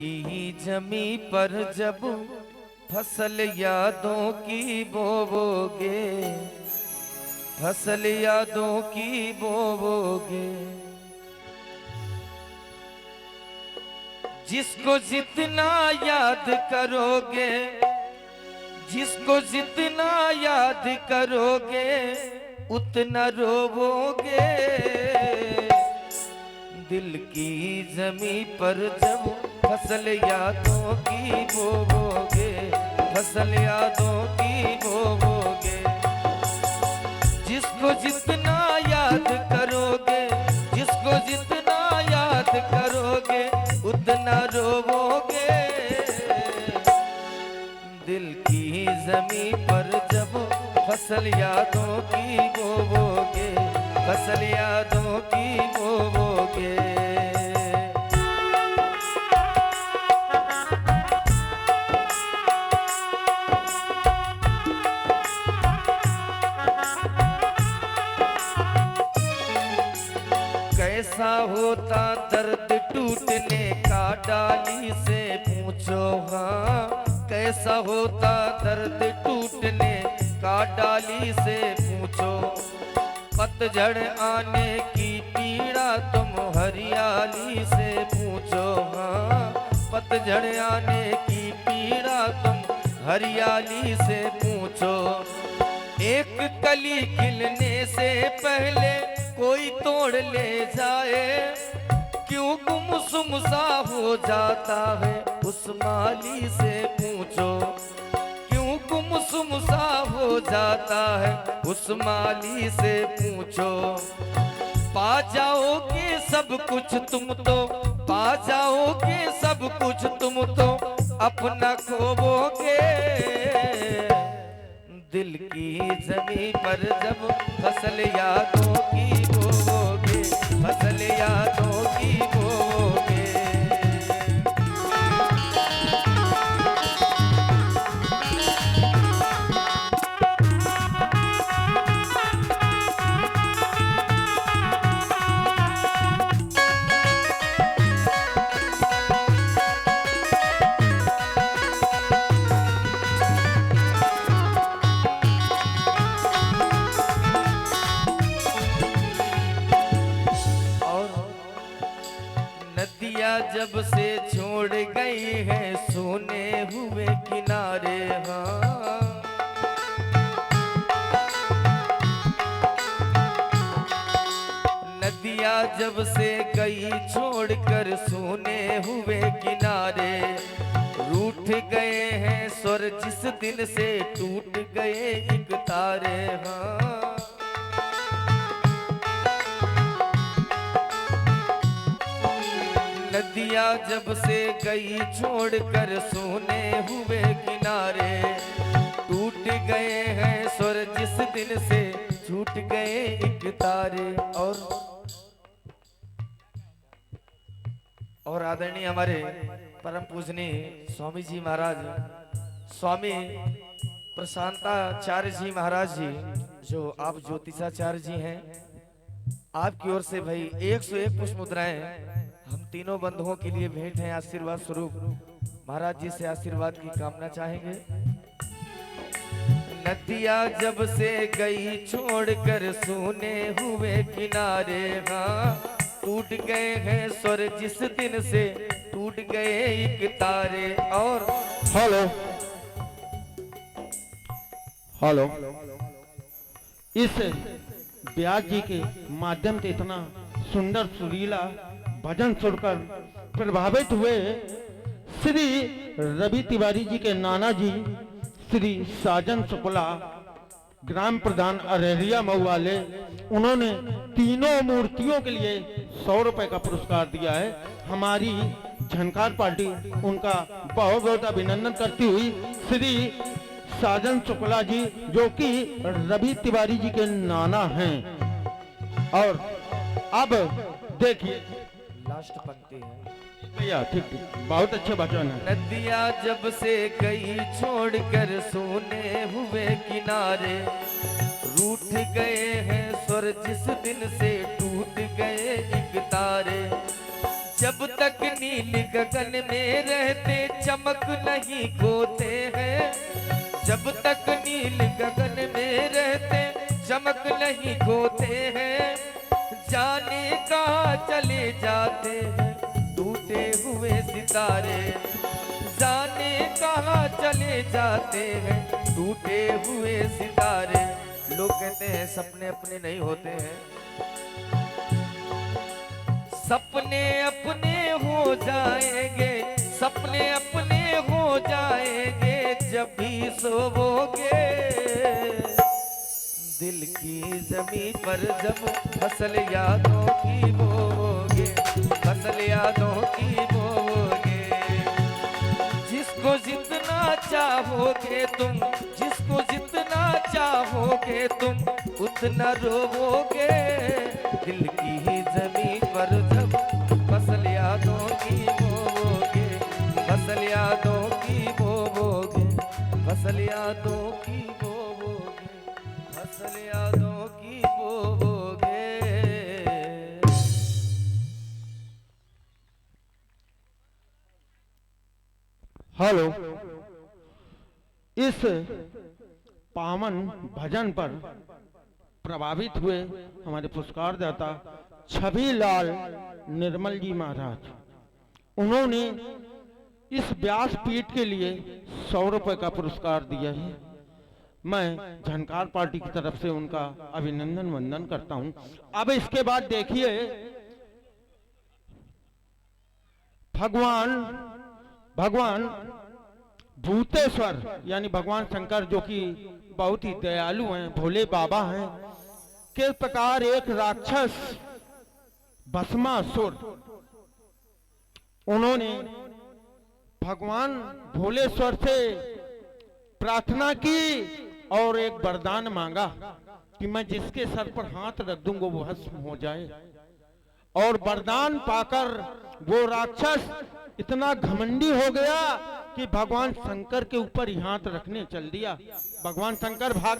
की जमी पर जब फसल यादों की बोओगे, फसल यादों की बोओगे। जिसको जितना याद करोगे, जिसको जितना याद करोगे उतना रोवोगे। दिल की जमी पर जब फसल यादों की बोओगे, फसल यादों की बोओगे। जिसको जितना याद करोगे, जिसको जितना याद करोगे उतना रोवोगे। दिल की जमी पर जब फसल यादों की बोओगे, फसल यादों की बोओगे। कैसा होता दर्द टूटने का डाली से पूछो। हाँ, कैसा होता दर्द टूटने का डाली से पूछो। पतझड़ आने की पीड़ा तुम हरियाली से पूछो। हाँ, पतझड़ आने की पीड़ा तुम हरियाली से पूछो। एक कली खिलने से पहले कोई तोड़ ले जाए, क्यों गुमसुम सा हो जाता है उस माली से पूछो। क्यों गुमसुम सा हो जाता है उस माली से पूछो। पा जाओगे सब कुछ तुम तो, पा जाओगे सब कुछ तुम तो अपना खोओगे। दिल की जमी पर जब फसल यादों की बोओगे, फसल यादों की बोओगे। नदियाँ जब से छोड़ गई है सोने हुए किनारे। हाँ, नदियाँ जब से गई छोड़कर सोने हुए किनारे। रूठ गए हैं स्वर जिस दिन से टूट गए एक तारे। हाँ, नदियाँ जब से गई छोड़कर सोने हुए किनारे। टूट गए हैं स्वर जिस दिन से छूट गए एक तारे। और आदरणीय हमारे परम पूजनीय स्वामी जी महाराज, स्वामी प्रशांताचार्य जी महाराज जी, जो आप ज्योतिषाचार्य जी हैं, आपकी ओर से भाई 101 पुष्प मुद्राएं हम तीनों बंधुओं के लिए भेंट हैं। आशीर्वाद स्वरूप महाराज जी से आशीर्वाद की कामना चाहेंगे। नदियाँ जब से गई छोड़कर सोने हुए किनारे। हाँ, टूट गए हैं स्वर जिस दिन से टूट गए एक तारे। और हेलो हेलो, इस व्यास जी के माध्यम से इतना सुंदर सुरीला भजन सुनकर प्रभावित हुए श्री रवि तिवारी जी के नाना जी श्री साजन शुक्ला, ग्राम प्रधान अररिया मऊ वाले, उन्होंने तीनों मूर्तियों के लिए 100 रुपए का पुरस्कार दिया है। हमारी झनकार पार्टी उनका बहुत बहुत अभिनंदन करती हुई श्री साजन शुक्ला जी, जो कि रवि तिवारी जी के नाना हैं। और अब देखिए लास्ट पंक्ति है भैया, ठीक ठीक, बहुत अच्छे भजन है। नदियाँ जब से गई छोड़कर सोने हुए किनारे। रूठ गए हैं स्वर जिस दिन से टूट गए एक तारे। जब तक नील गगन में रहते चमक नहीं खोते हैं, जब तक नील गगन में रहते चमक नहीं खोते हैं, जाने कहाँ चले जाते हैं टूटे हुए सितारे, जाने कहाँ चले जाते हैं टूटे हुए सितारे। लोग कहते हैं सपने अपने नहीं होते हैं, सपने अपने हो जाएंगे, सपने अपने हो जाएंगे जब भी सोओगे। दिल की जमीन पर जब फसल यादों की बोओगे, फसल यादों की बोओगे। जिसको जितना चाहोगे तुम, जिसको जितना चाहोगे तुम उतना रोओगे। दिल की ही जमीन पर जब फसल यादों की बोओगे, फसल यादों की बोओगे, फसल यादों की बोओगे, फसल यादों की बोओगे। हेलो, इस पावन भजन पर प्रभावित हुए हमारे पुरस्कार दाता छविलाल निर्मल जी महाराज, उन्होंने इस व्यासपीठ के लिए 100 रुपए का पुरस्कार दिया है। मैं झनकार पार्टी की तरफ से उनका अभिनंदन वंदन करता हूं। अब इसके बाद देखिए, भगवान भूतेश्वर यानी भगवान शंकर, जो कि बहुत ही दयालु हैं, भोले बाबा हैं, किस प्रकार एक राक्षस भस्मासुर, उन्होंने भगवान भोलेश्वर से प्रार्थना की और एक वरदान मांगा कि मैं जिसके सर पर हाथ रख दूंगा वो भस्म हो जाए। और वरदान पाकर वो राक्षस इतना घमंडी हो गया कि भगवान शंकर के ऊपर ही हाथ रखने चल दिया। भगवान शंकर भाग